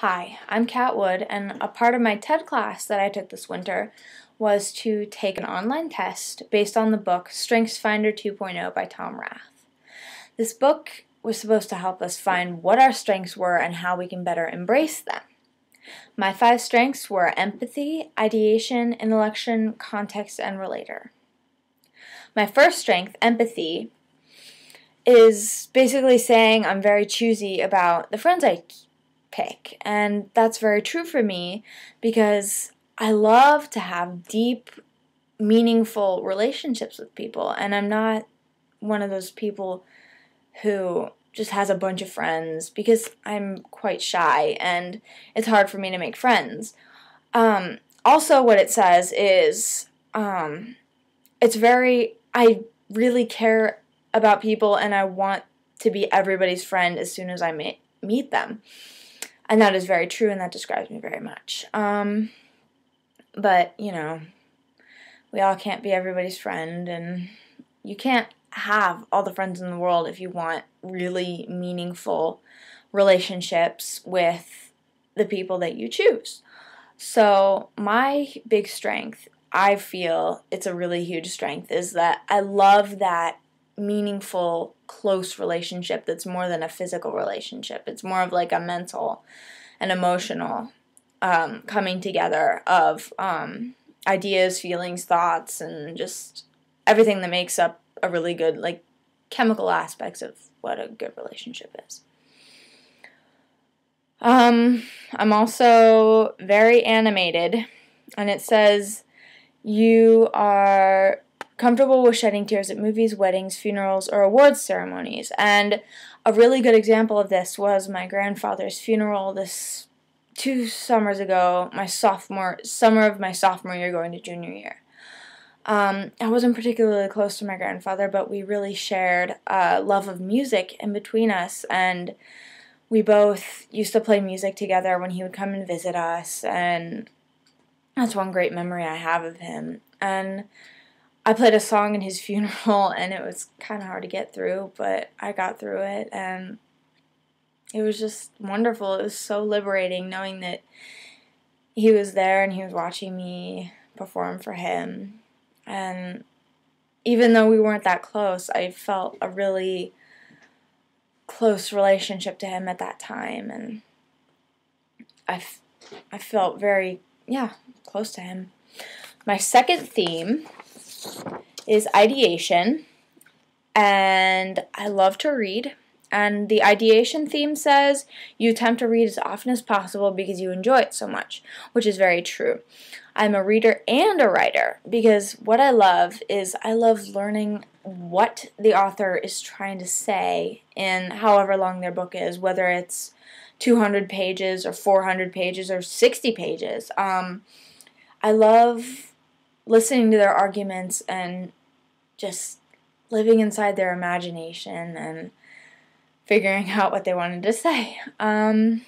Hi, I'm Kat Wood, and a part of my TED class that I took this winter was to take an online test based on the book Strengthsfinder 2.0 by Tom Rath. This book was supposed to help us find what our strengths were and how we can better embrace them. My 5 strengths were empathy, ideation, intellection, context, and relator. My first strength, empathy, is basically saying I'm very choosy about the friends I pick, and that's very true for me because I love to have deep, meaningful relationships with people, and I'm not one of those people who just has a bunch of friends because I'm quite shy and it's hard for me to make friends. Also, what it says is I really care about people and I want to be everybody's friend as soon as I meet them. And that is very true, and that describes me very much. But, we all can't be everybody's friend, and you can't have all the friends in the world if you want really meaningful relationships with the people that you choose. So my big strength, I feel it's a really huge strength, is that I love that meaningful, close relationship that's more than a physical relationship. It's more of like a mental and emotional coming together of ideas, feelings, thoughts, and just everything that makes up a really good, like, chemical aspects of what a good relationship is. I'm also very animated, and it says you are comfortable with shedding tears at movies, weddings, funerals, or awards ceremonies. And a really good example of this was my grandfather's funeral this 2 summers ago, summer of my sophomore year going to junior year. I wasn't particularly close to my grandfather, but we really shared a love of music in between us, and we both used to play music together when he would come and visit us, and that's one great memory I have of him. And I played a song in his funeral, and it was kind of hard to get through, but I got through it, and it was just wonderful. It was so liberating knowing that he was there and he was watching me perform for him. And even though we weren't that close, I felt a really close relationship to him at that time, and I felt very, close to him. My second theme is ideation, and I love to read. And the ideation theme says you attempt to read as often as possible because you enjoy it so much, which is very true. I'm a reader and a writer because what I love is I love learning what the author is trying to say in however long their book is, whether it's 200 pages or 400 pages or 60 pages. I love listening to their arguments and just living inside their imagination and figuring out what they wanted to say. I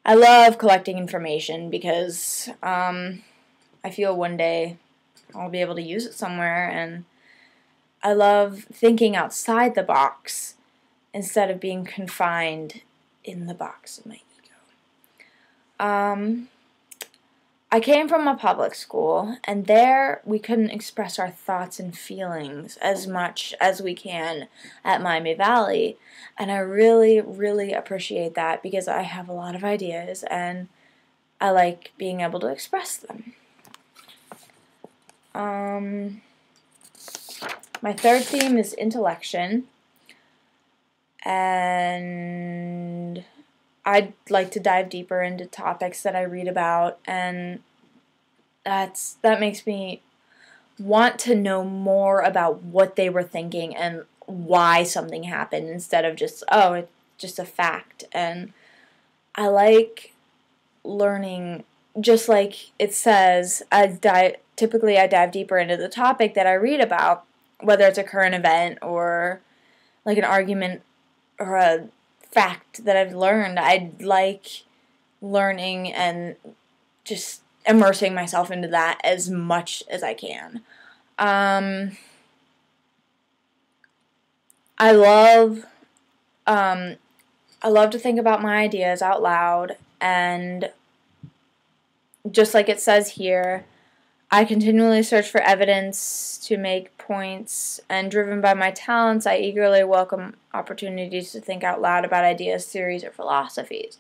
love collecting information because I feel one day I'll be able to use it somewhere, and I love thinking outside the box instead of being confined in the box of my ego. I came from a public school, and there we couldn't express our thoughts and feelings as much as we can at Miami Valley, and I really, really appreciate that because I have a lot of ideas, and I like being able to express them. My third theme is intellection, and I'd like to dive deeper into topics that I read about, and that makes me want to know more about what they were thinking and why something happened instead of just, it's just a fact. And I like learning, just like it says, typically I dive deeper into the topic that I read about, whether it's a current event or like an argument or a fact that I've learned. I like learning and just immersing myself into that as much as I can. I love I love to think about my ideas out loud, and just like it says here, I continually search for evidence to make points, and driven by my talents, I eagerly welcome opportunities to think out loud about ideas, theories, or philosophies.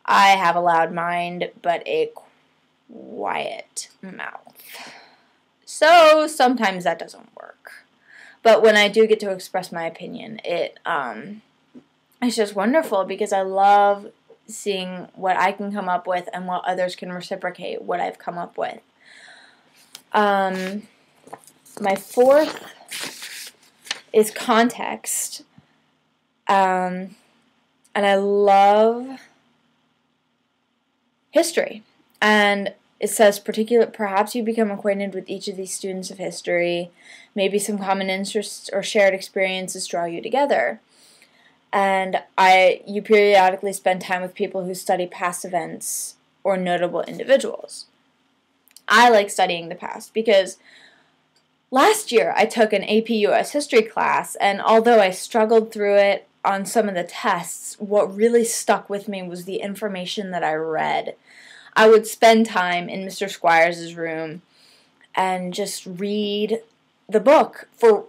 I have a loud mind, but a quiet mouth. So sometimes that doesn't work. But when I do get to express my opinion, it's just wonderful, because I love seeing what I can come up with and what others can reciprocate what I've come up with. My fourth is context. And I love history. And it says, perhaps you become acquainted with each of these students of history. Maybe some common interests or shared experiences draw you together. And you periodically spend time with people who study past events or notable individuals. I like studying the past because last year I took an AP US history class, and although I struggled through it on some of the tests, what really stuck with me was the information that I read. I would spend time in Mr. Squires' room and just read the book for,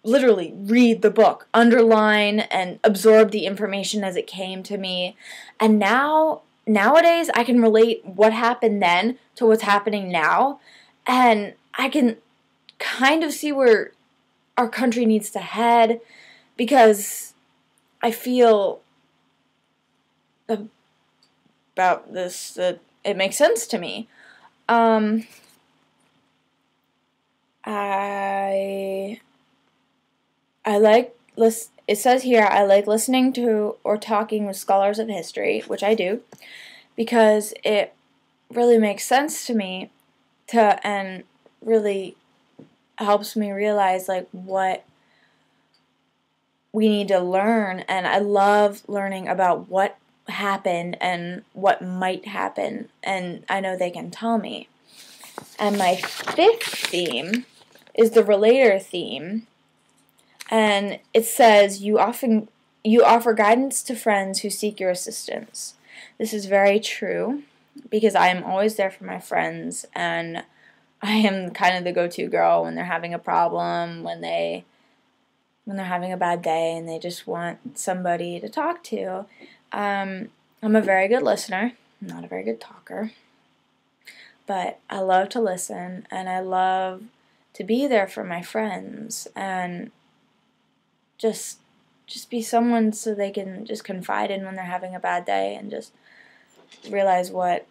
literally read the book, underline and absorb the information as it came to me. And nowadays, I can relate what happened then to what's happening now, and I can kind of see where our country needs to head, because I feel about this that it makes sense to me. It says here, I like listening to or talking with scholars of history, which I do, because it really makes sense to me and really helps me realize what we need to learn. And I love learning about what happened and what might happen, and I know they can tell me. And my fifth theme is the Relator theme. And it says, you offer guidance to friends who seek your assistance. This is very true, because I am always there for my friends, and I am kind of the go-to girl when they're having a problem, when they're having a bad day, and they just want somebody to talk to. I'm a very good listener. I'm not a very good talker. But I love to listen, and I love to be there for my friends, and just be someone so they can just confide in when they're having a bad day and just realize what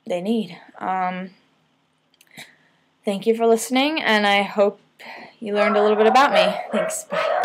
they need. Thank you for listening, and I hope you learned a little bit about me. Thanks. Bye.